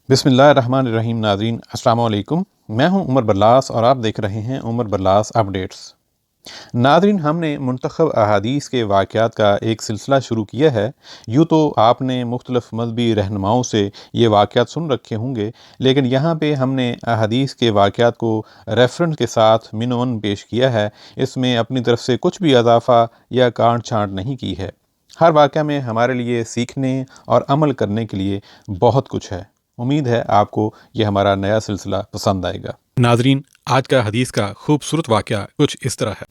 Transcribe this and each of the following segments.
बिस्मिल्लाहिर्रहमानिर्रहीम। नाज़रीन अस्सलाम वालेकुम। मैं हूं उमर बरलास और आप देख रहे हैं उमर बरलास अपडेट्स। नाज़रीन, हमने मुंतखब अहादीस के वाक़यात का एक सिलसिला शुरू किया है। यूँ तो आपने मुख्तलिफ़ मज़हबी रहनुमाओं से ये वाक़यात सुन रखे होंगे, लेकिन यहाँ पे हमने अहादीस के वाक़यात को रेफ़रेंस के साथ मिनवन पेश किया है। इसमें अपनी तरफ से कुछ भी इजाफ़ा या काट छाँट नहीं की है। हर वाक़या में हमारे लिए सीखने और अमल करने के लिए बहुत कुछ है। उम्मीद है आपको ये हमारा नया सिलसिला पसंद आएगा। नाज़रीन, आज का हदीस का खूबसूरत वाक़या कुछ इस तरह है।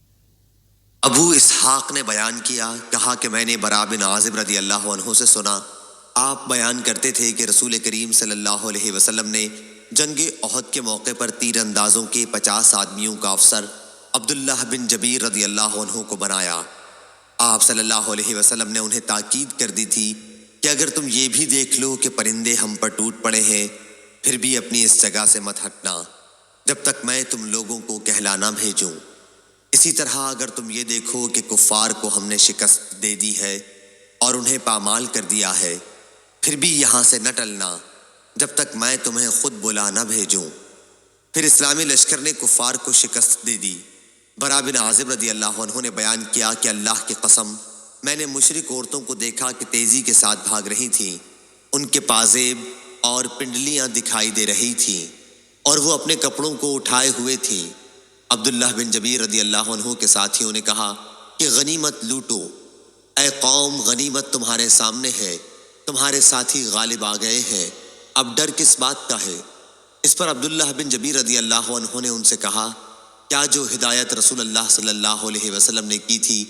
अबू इसहाक ने बयान किया, कहा कि मैंने बरा बिन आज़िब रदी अल्लाह अन्हु से सुना, आप बयान करते थे कि रसूल करीम सल्लल्लाहु अलैहि वसल्लम ने जंग ओहद के मौके पर तीर अंदाजों के 50 आदमियों का अफसर अब्दुल्लाह बिन जबीर रदी अल्लाह अन्हु को बनाया। आप सल्लल्लाहु अलैहि वसल्लम ने उन्हें ताकीद कर दी थी कि अगर तुम ये भी देख लो कि परिंदे हम पर टूट पड़े हैं, फिर भी अपनी इस जगह से मत हटना जब तक मैं तुम लोगों को कहलाना भेजूं। इसी तरह अगर तुम ये देखो कि कुफ्फार को हमने शिकस्त दे दी है और उन्हें पामाल कर दिया है, फिर भी यहाँ से न टलना जब तक मैं तुम्हें खुद बुला न भेजूं। फिर इस्लामी लश्कर ने कुफ्फार को शिकस्त दे दी। बरा बिन आज़िब रदी अल्लाह अन्हु ने बयान किया कि अल्लाह की कसम, मैंने मुशरिक औरतों को देखा कि तेज़ी के साथ भाग रही थीं। उनके पाजेब और पिंडलियाँ दिखाई दे रही थीं और वो अपने कपड़ों को उठाए हुए थीं। अब्दुल्लाह बिन जबीर रदी अल्लाह अन्हु के साथियों ने कहा कि गनीमत लूटो, ऐ कौम, गनीमत तुम्हारे सामने है, तुम्हारे साथी गालिब आ गए हैं, अब डर किस बात का है। इस पर अब्दुल्लाह बिन जबीर रदी अल्लाह अन्हु ने उनसे कहा, क्या जो हिदायत रसूलुल्लाह सल्लल्लाहु अलैहि वसल्लम ने की थी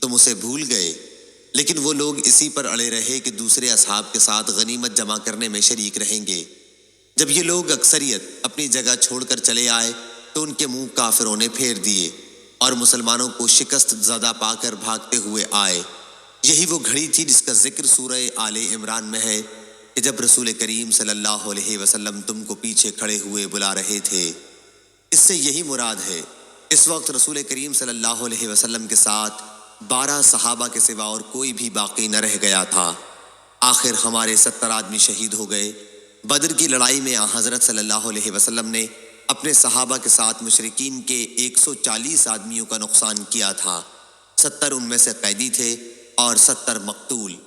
तुम उसे भूल गए। लेकिन वो लोग इसी पर अड़े रहे कि दूसरे असहाब के साथ गनीमत जमा करने में शरीक रहेंगे। जब ये लोग अक्सरियत अपनी जगह छोड़कर चले आए तो उनके मुंह काफिरों ने फेर दिए और मुसलमानों को शिकस्त ज़दा पाकर भागते हुए आए। यही वो घड़ी थी जिसका जिक्र सूरह आले इमरान में है कि जब रसूल करीम सल्लल्लाहु अलैहि वसल्लम तुमको पीछे खड़े हुए बुला रहे थे। इससे यही मुराद है। इस वक्त रसूल करीम सल्लल्लाहु अलैहि वसल्लम के साथ 12 सहाबा के सिवा और कोई भी बाकी न रह गया था। आखिर हमारे 70 आदमी शहीद हो गए। बदर की लड़ाई में हज़रत सल्लल्लाहु अलैहि वसल्लम ने अपने सहाबा के साथ मुशरिकीन के 140 आदमियों का नुकसान किया था। 70 उनमें से कैदी थे और 70 मकतूल।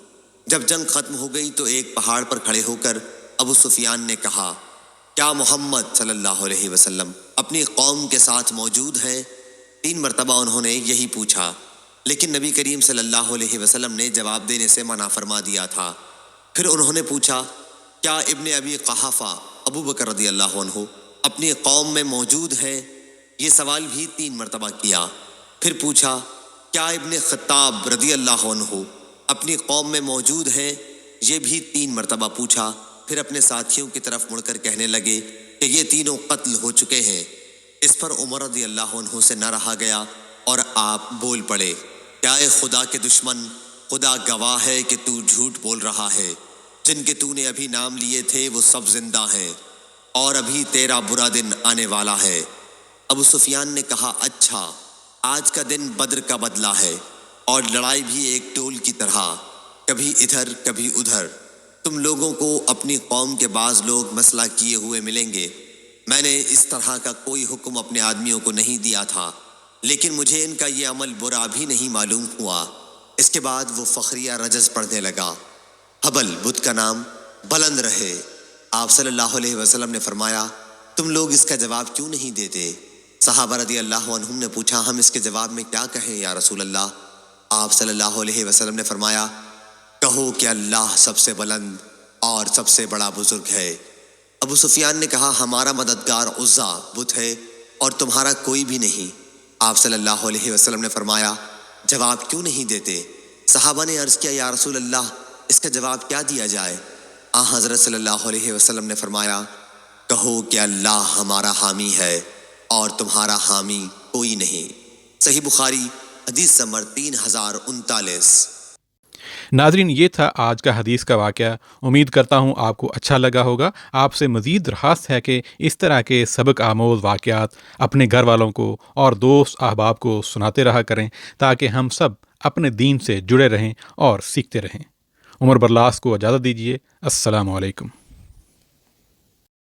जब जंग खत्म हो गई तो एक पहाड़ पर खड़े होकर अबू सुफियान ने कहा, क्या मोहम्मद सल्लल्लाहु अलैहि वसल्लम अपनी कौम के साथ मौजूद हैं? 3 मरतबा उन्होंने यही पूछा, लेकिन नबी करीम सल्लल्लाहु अलैहि वसल्लम ने जवाब देने से मना फरमा दिया था। फिर उन्होंने पूछा, क्या इब्ने अबी क़हाफ़ा अबू बकर रज़ी अल्लाह अन्हु अपनी कौम में मौजूद हैं? ये सवाल भी 3 मरतबा किया। फिर पूछा, क्या इब्ने ख़त्ताब रज़ी अल्लाह अन्हु अपनी कौम में मौजूद हैं? ये भी 3 मरतबा पूछा। फिर अपने साथियों की तरफ मुड़कर कहने लगे कि ये तीनों कत्ल हो चुके हैं। इस पर उमर रज़ी अल्लाह अन्हु से न रहा गया और आप बोल पड़े, क्या ए खुदा के दुश्मन, खुदा गवाह है कि तू झूठ बोल रहा है। जिनके तूने अभी नाम लिए थे वो सब जिंदा हैं और अभी तेरा बुरा दिन आने वाला है। अबू सुफियान ने कहा, अच्छा, आज का दिन बद्र का बदला है और लड़ाई भी एक टोल की तरह, कभी इधर कभी उधर। तुम लोगों को अपनी कौम के बाज लोग मसला किए हुए मिलेंगे। मैंने इस तरह का कोई हुक्म अपने आदमियों को नहीं दिया था, लेकिन मुझे इनका ये अमल बुरा भी नहीं मालूम हुआ। इसके बाद वो फ़खरिया रजज़ पढ़ने लगा, हबल बुत का नाम बुलंद रहे। आप सल्लल्लाहु अलैहि वसल्लम ने फरमाया, तुम लोग इसका जवाब क्यों नहीं देते? सहाबा रज़ी अल्लाह अन्हुम ने पूछा, हम इसके जवाब में क्या कहें या रसूल अल्लाह? आप सल्लल्लाहु अलैहि वसल्लम ने फरमाया, कहो कि अल्लाह सबसे बुलंद और सबसे बड़ा बुजुर्ग है। अबू सुफियान ने कहा, हमारा मददगार उज़्ज़ा बुत है और तुम्हारा कोई भी नहीं। आप सल्लल्लाहु अलैहि वसल्लम ने फरमाया, जवाब क्यों नहीं देते? सहाबा ने अर्ज़ किया, या रसूल अल्लाह, इसका जवाब क्या दिया जाए? हज़रत सल्लल्लाहु अलैहि वसल्लम ने फरमाया, कहो कि अल्लाह हमारा हामी है और तुम्हारा हामी कोई नहीं। सही बुखारी हदीस नंबर 3039। नाज़रीन, ये था आज का हदीस का वाक़या। उम्मीद करता हूँ आपको अच्छा लगा होगा। आपसे मज़ीद दरख़्वास्त है कि इस तरह के सबक आमोज़ वाक़यात अपने घर वालों को और दोस्त अहबाब को सुनाते रहा करें, ताकि हम सब अपने दीन से जुड़े रहें और सीखते रहें। उमर बरलास को इजाज़त दीजिए। अस्सलामु अलैकुम।